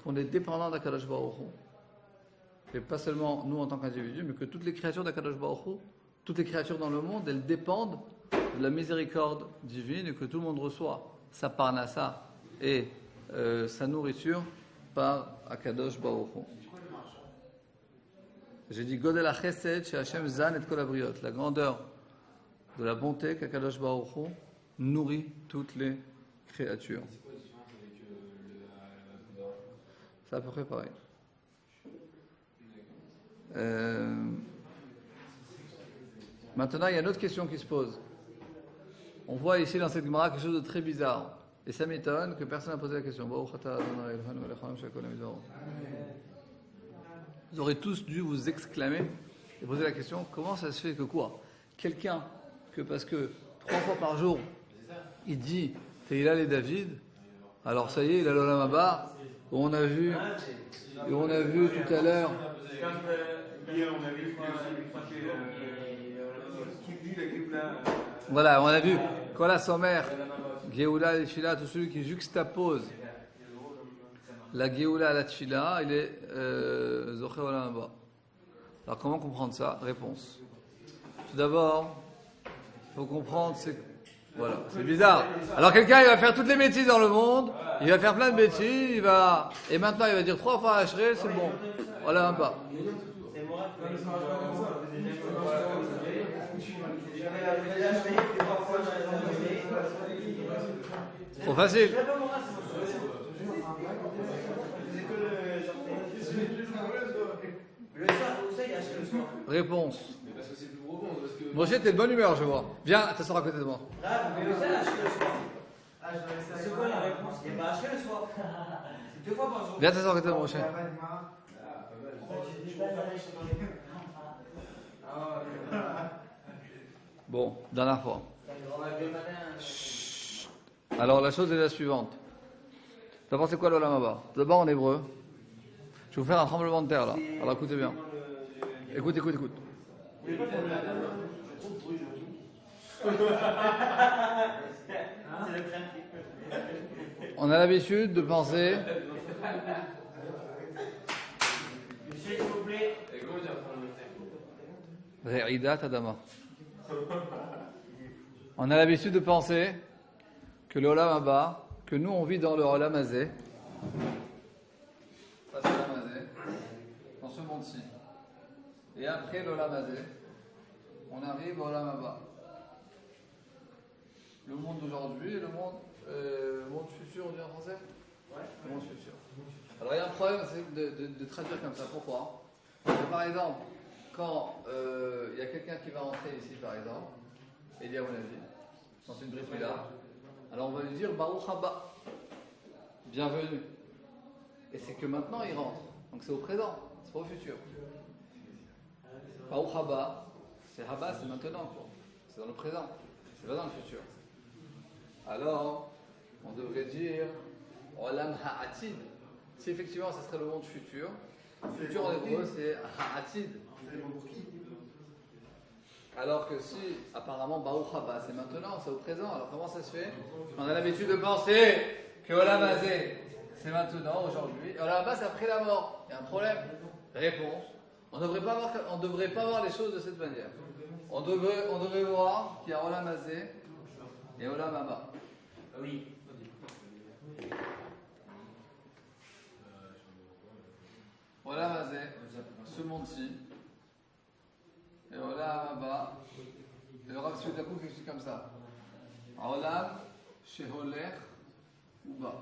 qu'on est dépendant d'Akadosh Baruch Hu. Et pas seulement nous en tant qu'individus, mais que toutes les créatures d'Akadosh Baruch Hu, toutes les créatures dans le monde, elles dépendent de la miséricorde divine et que tout le monde reçoit sa parnassa et sa nourriture par Akadosh Baruch Hu. J'ai dit Godel HaChesed chez Hashem Zan et Kol Habriot, la grandeur de la bonté qu'Akadosh Baruch Hu nourrit toutes les créatures. C'est quoi la différence avec le Bouddha? C'est à peu près pareil. Maintenant, il y a une autre question qui se pose. On voit ici dans cette Gemara quelque chose de très bizarre. Et ça m'étonne que personne n'a posé la question. Vous aurez tous dû vous exclamer et poser la question, comment ça se fait que quoi? Quelqu'un que parce que 3 fois par jour, il dit Tehillah et David, alors ça y est, il a l'Olam Haba, on a vu tout à l'heure. Hier, on a vu Voilà, on a vu Kola Somer, Géoula et Tfila, tout celui qui juxtapose la Géoula à la Tfila, il est Zoché Olam Haba. Alors comment comprendre ça? Réponse. Tout d'abord, il faut comprendre, c'est Voilà, c'est bizarre. Alors quelqu'un, il va faire toutes les bêtises dans le monde, il va faire plein de bêtises, et maintenant il va dire 3 fois Hachré, c'est bon. Voilà un pas. C'est moi qui Trop facile. Le soir, où ça, il a acheté le soir. Réponse. Mais parce que c'est plus profond, parce que. Moi aussi, t'es de bonne humeur, je vois. Viens, t'asseoir à côté de moi. Grave, mais le ça, il a acheté le soir. Ah, je vais rester C'est quoi la réponse? Il m'a acheté le soir. C'est 2 fois par jour. Viens t'asseoir à côté de moi, cher. Ah, pas mal. Bon, dernière fois. Alors la chose est la suivante. D'abord, c'est quoi l'Olam Haba? D'abord en hébreu. Je vais vous faire un tremblement de terre là. Alors écoutez bien. Écoute. On a l'habitude de penser. Monsieur, s'il vous plaît. Et comment dire, enfin, le terme Re'idat Adama. On a l'habitude de penser que le Olam Haba, que nous on vit dans le Olam Hazé, ça c'est l'Olam Hazé, dans ce monde-ci. Et après l'Olam Hazé, on arrive au Olam Haba. Le monde d'aujourd'hui et le monde futur, on dit en français? Ouais. Le monde futur. Alors il y a un problème, c'est de traduire comme ça. Pourquoi? Parce que, par exemple, quand il y a quelqu'un qui va rentrer ici, par exemple, Elia Ounavi, dans une Brit Mila, alors on va lui dire Baruch Haba, bienvenue. Et c'est que maintenant il rentre. Donc c'est au présent, c'est pas au futur. Baruch Haba, c'est maintenant, quoi. C'est dans le présent, c'est pas dans le futur. Alors, on devrait dire Olam Ha'atid. Si effectivement ce serait le monde futur, le futur en hébreu c'est Ha'atid. Alors que si, apparemment, Baruch Haba, c'est maintenant, c'est au présent, alors comment ça se fait? On a l'habitude de penser que Olam Hazé, c'est maintenant, aujourd'hui. Olam Haba, c'est après la mort. Il y a un problème. Réponse. On ne devrait pas voir les choses de cette manière. On devrait voir qu'il y a Olam Hazé et Olam Haba. Oui. Olam Hazé, ce monde-ci. Et Olam Haba, et le Rav Tzvi explique comme ça. Olam Sheholech Uba.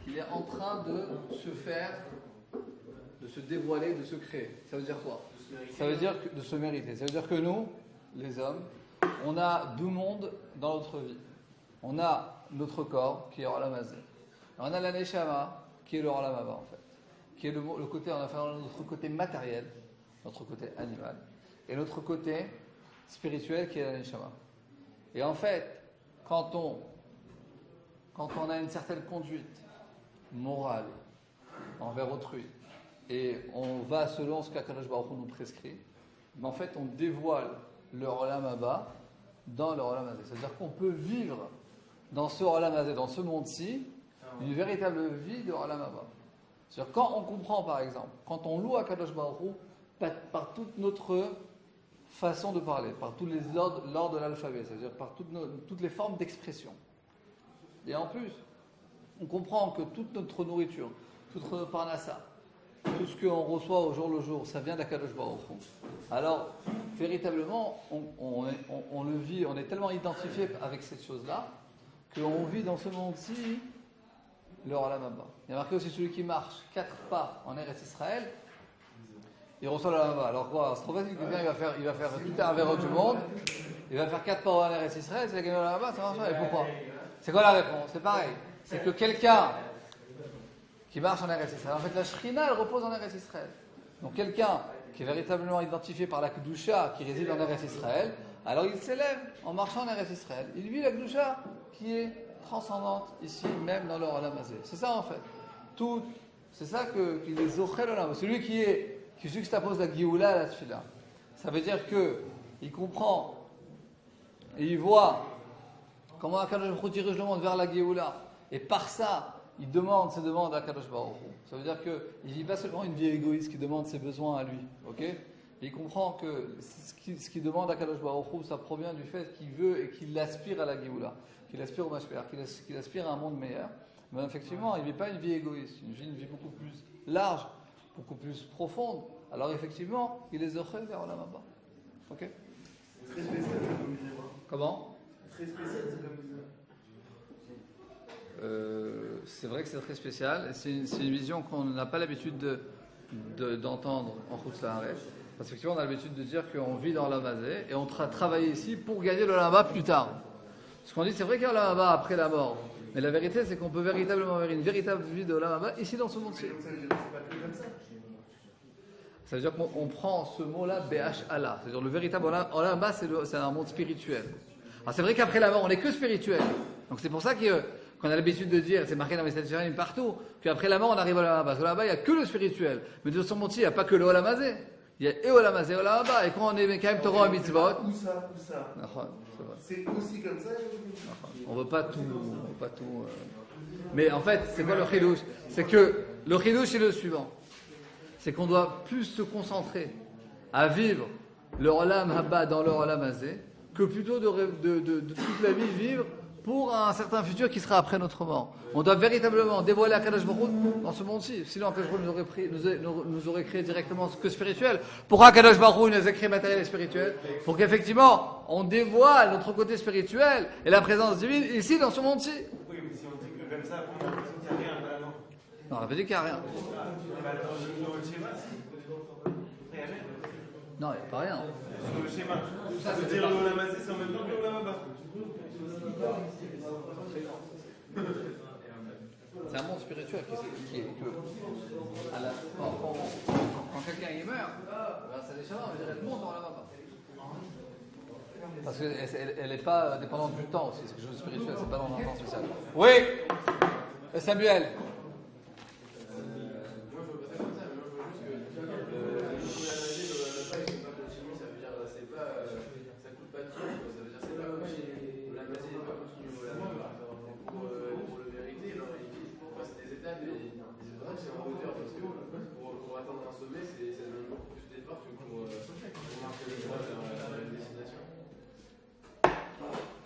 Qu'il est en train de se faire, de se dévoiler, de se créer. Ça veut dire quoi? Ça veut dire de se mériter. Ça veut dire que nous, les hommes, on a 2 mondes dans notre vie. On a notre corps qui est Olam Hazé. On a la Neshama qui est le Olam Haba en fait. Qui est le côté, on a fait notre côté matériel, notre côté animal. Et l'autre côté spirituel qui est la Neshama. Et en fait, quand on a une certaine conduite morale envers autrui, et on va selon ce qu'Akadosh Baruch Hu nous prescrit, mais en fait on dévoile le Olam Haba dans le Olam Hazé. C'est-à-dire qu'on peut vivre dans ce Olam Hazé, dans ce monde-ci, une véritable vie de Olam Haba. C'est-à-dire quand on comprend par exemple, quand on loue Akadosh Baruch Hu par toute notre façon de parler, par tous les ordres de l'alphabet, c'est-à-dire par toutes les formes d'expression. Et en plus, on comprend que toute notre nourriture, toute notre parnassa, tout ce qu'on reçoit au jour le jour, ça vient d'Akadosh Baruch Hu. Alors, véritablement, on le vit, on est tellement identifié avec cette chose-là, qu'on vit dans ce monde-ci le Olam Haba. Il y a marqué aussi celui qui marche 4 pas en Eretz Israël, il reçoit le Olam Haba. Alors quoi? C'est trop facile, quelqu'un il va faire tout un verre du monde, il va faire 4 pas en Eretz Israël, c'est la gagne le Olam Haba, ça marche pas. Et pourquoi? C'est quoi la réponse? C'est pareil. C'est que quelqu'un qui marche en Eretz Israël, en fait la Shrina elle repose en Eretz Israël. Donc quelqu'un qui est véritablement identifié par la Kedusha qui réside en Eretz Israël, alors il s'élève en marchant en Eretz Israël. Il vit la Kedusha qui est transcendante ici, même dans le Olam Hazé. C'est ça en fait. C'est ça qu'il est Zochel Olam. Celui qui juxtapose la Géoula à la Tfila. Ça veut dire qu'il comprend et il voit comment Akadosh Baruch Hu dirige le monde vers la Géoula. Et par ça, il demande ses demandes à Akadosh Baruch Hu. Ça veut dire qu'il ne vit pas seulement une vie égoïste qui demande ses besoins à lui. Ok? Et il comprend que ce qu'il demande à Kadosh Baruch Hu, ça provient du fait qu'il veut et qu'il aspire à la Géoula, qu'il aspire au Mashpeach, qu'il aspire à un monde meilleur. Mais effectivement, il ne vit pas une vie égoïste, une vie beaucoup plus large, beaucoup plus profonde. Alors effectivement, il les offre vers Olam Haba. Ok? Très spécial comme vision. Comment? Très spécial, c'est comme vision. C'est vrai que c'est très spécial. C'est une vision qu'on n'a pas l'habitude d'entendre en Chutz La'aretz. Parce qu'effectivement, on a l'habitude de dire qu'on vit dans l'Olam Hazé et on travaille ici pour gagner l'Olam Haba plus tard. Ce qu'on dit, c'est vrai qu'il y a l'Olam Haba après la mort. Mais la vérité, c'est qu'on peut véritablement avoir une véritable vie de l'Olam Haba ici dans ce monde-ci. Ça veut dire que c'est pas que comme ça. Ça veut dire qu'on prend ce mot-là, BHALA. C'est-à-dire le véritable Olam Haba, c'est un monde spirituel. Alors c'est vrai qu'après la mort, on n'est que spirituel. Donc c'est pour ça qu'on a l'habitude de dire, c'est marqué dans les statuts partout, qu'après la mort, on arrive au Olam Haba. Parce que là-bas, il n'y a que le spirituel. Mais de ce monde-ci, il n'y a pas que le Olam Hazé. Il y a et Olam Hazé et Olam Haba. Et quand on est quand même Torah et Mitzvot, Où ça? C'est aussi comme ça. on ne veut pas tout. Mais en fait, c'est quoi le chidouche? C'est que le chidouche est le suivant. C'est qu'on doit plus se concentrer à vivre le Olam Haba dans le Olam Hazé que plutôt de toute la vie vivre pour un certain futur qui sera après notre mort. On doit véritablement dévoiler Akadosh Baruch Hu dans ce monde-ci. Sinon, Akadosh Baruch Hu nous aurait créé directement que spirituel. Pourquoi Akadosh Baruch Hu nous a créé matériel et spirituel? Pour qu'effectivement, on dévoile notre côté spirituel et la présence divine ici dans ce monde-ci. Oui, mais si on dit que comme ça, on a l'impression qu'il n'y a rien à la mort. Non, on n'a pas dit qu'il n'y a rien. Dans le schéma, il y a rien. Non, il n'y a pas rien. Dans le schéma. Ça veut dire le Olam Hazé, c'est en même temps que le Olam Haba. C'est un monde spirituel qui est que quand quelqu'un y meurt, ça déchire, on dirait le monde dans la main. Parce qu'elle n'est pas dépendante du temps aussi, c'est quelque chose de spirituel, c'est pas dans un temps spécial. Oui, Samuel.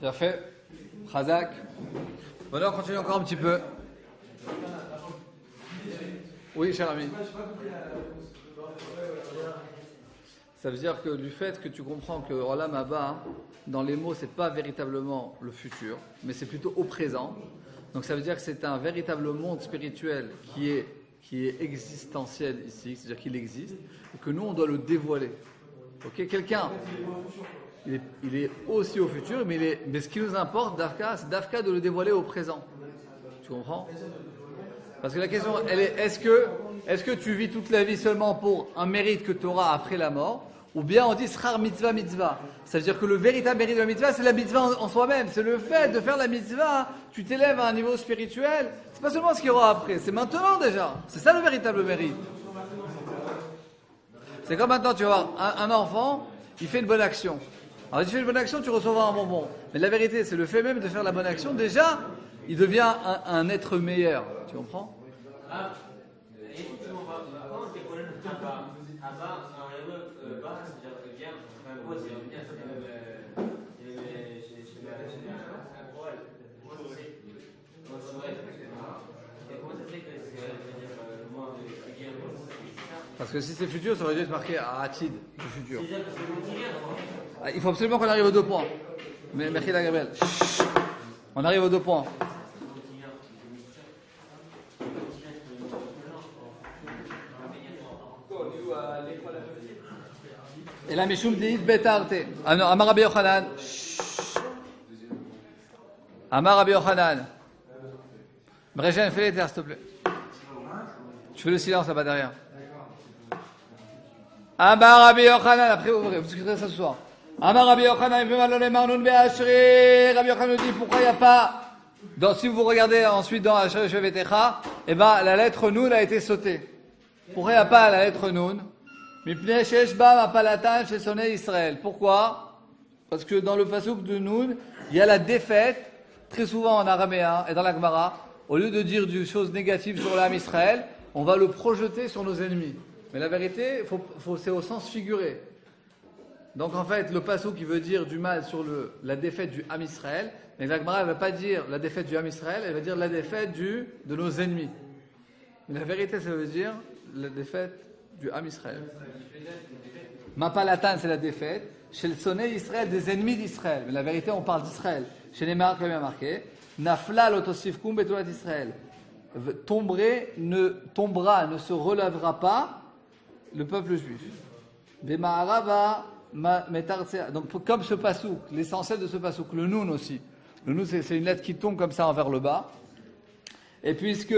Bien fait. Khazak. Bon, alors, on continue encore un petit peu. Oui, cher ami. Ça veut dire que du fait que tu comprends que Olam Haba, dans les mots, c'est pas véritablement le futur, mais c'est plutôt au présent. Donc ça veut dire que c'est un véritable monde spirituel qui est existentiel ici, c'est-à-dire qu'il existe, et que nous, on doit le dévoiler. Ok, quelqu'un, il est aussi au futur, mais ce qui nous importe, Dafka, c'est Dafka de le dévoiler au présent. Tu comprends? Parce que la question, elle est, est-ce que tu vis toute la vie seulement pour un mérite que tu auras après la mort, ou bien on dit Srar mitzvah mitzvah. Ça veut dire que le véritable mérite de la mitzvah, c'est la mitzvah en soi-même. C'est le fait de faire la mitzvah. Tu t'élèves à un niveau spirituel. C'est pas seulement ce qu'il y aura après, c'est maintenant déjà. C'est ça le véritable mérite. C'est comme maintenant, tu vas voir, un enfant, il fait une bonne action. Alors, si tu fais une bonne action, tu recevras un bonbon. Mais la vérité, c'est le fait même de faire la bonne action. Déjà, il devient un être meilleur. Tu comprends? Parce que si c'est futur, ça aurait dû être marqué à Atid, du futur. Il faut absolument qu'on arrive aux 2 points. Mais merci la Gabriel. On arrive aux 2 points. Et là, Mishum dit Betarte. Amar Rabbi Yochanan. Amar Rabbi Yochanan. Bréjen, fais les terres, s'il te plaît. Tu fais le silence là-bas derrière. Amar Rabbi Yochanan. Après, vous discuterez ça ce soir. Amar Rabbi Yochanan. Rabbi Yochanan nous dit pourquoi il n'y a pas. Si vous regardez ensuite dans Asher Shevetecha, eh ben, la lettre Nun a été sautée. Pourquoi il n'y a pas la lettre Nun? Pourquoi? Parce que dans le pasuk de Nun, il y a la défaite, très souvent en araméen et dans la Gemara. Au lieu de dire des choses négatives sur l'âme Israël, on va le projeter sur nos ennemis. Mais la vérité, c'est au sens figuré. Donc en fait, le passouk qui veut dire du mal sur la défaite du Ham Israël, mais la Gemara ne va pas dire la défaite du Ham Israël, elle va dire la défaite de nos ennemis. Mais la vérité, ça veut dire la défaite du Ham Israël. Mapalatan, c'est la défaite. Chez le sonné Israël, des ennemis d'Israël. Mais la vérité, on parle d'Israël. Chez les marques, comme il y a marqué, Nafla l'otosifkum betulat Israël. Tombera, ne se relèvera pas le peuple juif. Bema'arava metartsea. Donc, comme ce pasouk, l'essentiel de ce pasouk, le noun aussi. Le noun, c'est une lettre qui tombe comme ça vers le bas. Et puisque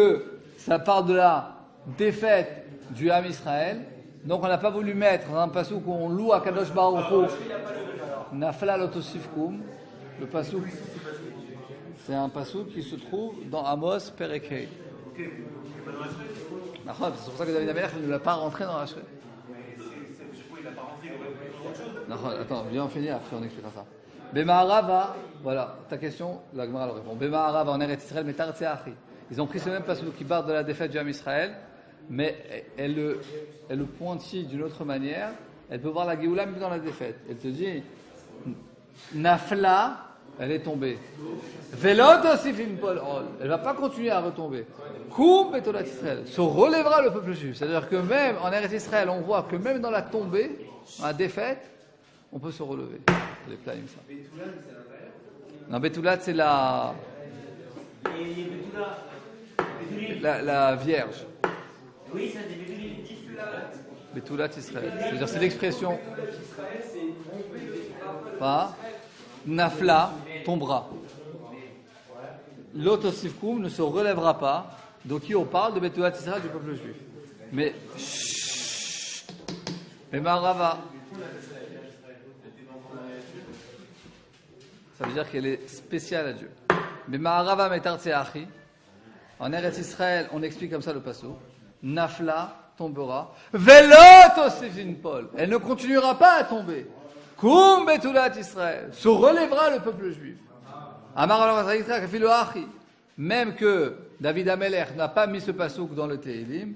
ça parle de la défaite du Ham Israël, donc on n'a pas voulu mettre dans un pasouk où on loue à Kadosh Baruch Hu Nafla l'otosifkum. Le pasouk, c'est un pasouk qui se trouve dans Amos Perekei. Ok, pas dans la Shrek. C'est pour ça que David Amelech ne l'a pas rentré dans la Shrek. Je crois qu'il n'a pas rentré, il aurait pu faire autre chose. Attends, viens, on finit, après on expliquera ça. Bema'arava, voilà, ta question, la Gemara le répond. Bema'arava en Eretz Israël, mais Tartseachi. Ils ont pris ce même pasouk qui parle de la défaite du Ham Israël, mais elle le pointille d'une autre manière. Elle peut voir la Géoula même dans la défaite. Elle te dit, Nafla, elle est tombée. Velot osifin pol ol. Elle ne va pas continuer à retomber. Koum betolat Israël. Se relèvera le peuple juif. C'est-à-dire que même en Eretz Israël, on voit que même dans la tombée, dans la défaite, on peut se relever. Les plats, ça. Betoulat, c'est à l'intérieur. Non, Betoulat, c'est la Vierge. Oui, ça c'est Betoulit. Betoulat Israël. C'est-à-dire, c'est l'expression. Pas. Nafla tombera. L'otosifkoum ne se relèvera pas. Donc, qui on parle de Betoulat Israël du peuple juif. Mais. Mais Marava. Ça veut dire qu'elle est spéciale à Dieu. Mais Ma'arava metartseachi. En Eretz Israël, on explique comme ça le passo. Nafla tombera. Velot osifin pol. Elle ne continuera pas à tomber. Koum betulat Israël. Se relèvera le peuple juif. Amar al-Rasraïtra kafilo achi. Même que David Amelech n'a pas mis ce passouk dans le Tehillim,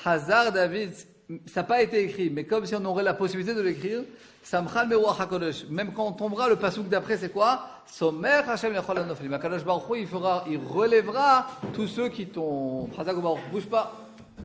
Hazar David, ça n'a pas été écrit, mais comme si on aurait la possibilité de l'écrire, Samchal Meruach HaKodesh. Même quand on tombera, le passouk d'après, c'est quoi? Somer Hashem Lechol HaNoflim. HaKadosh Baruch Hu, il relèvera tous ceux qui tombent. Chazak Baruch, bouge pas.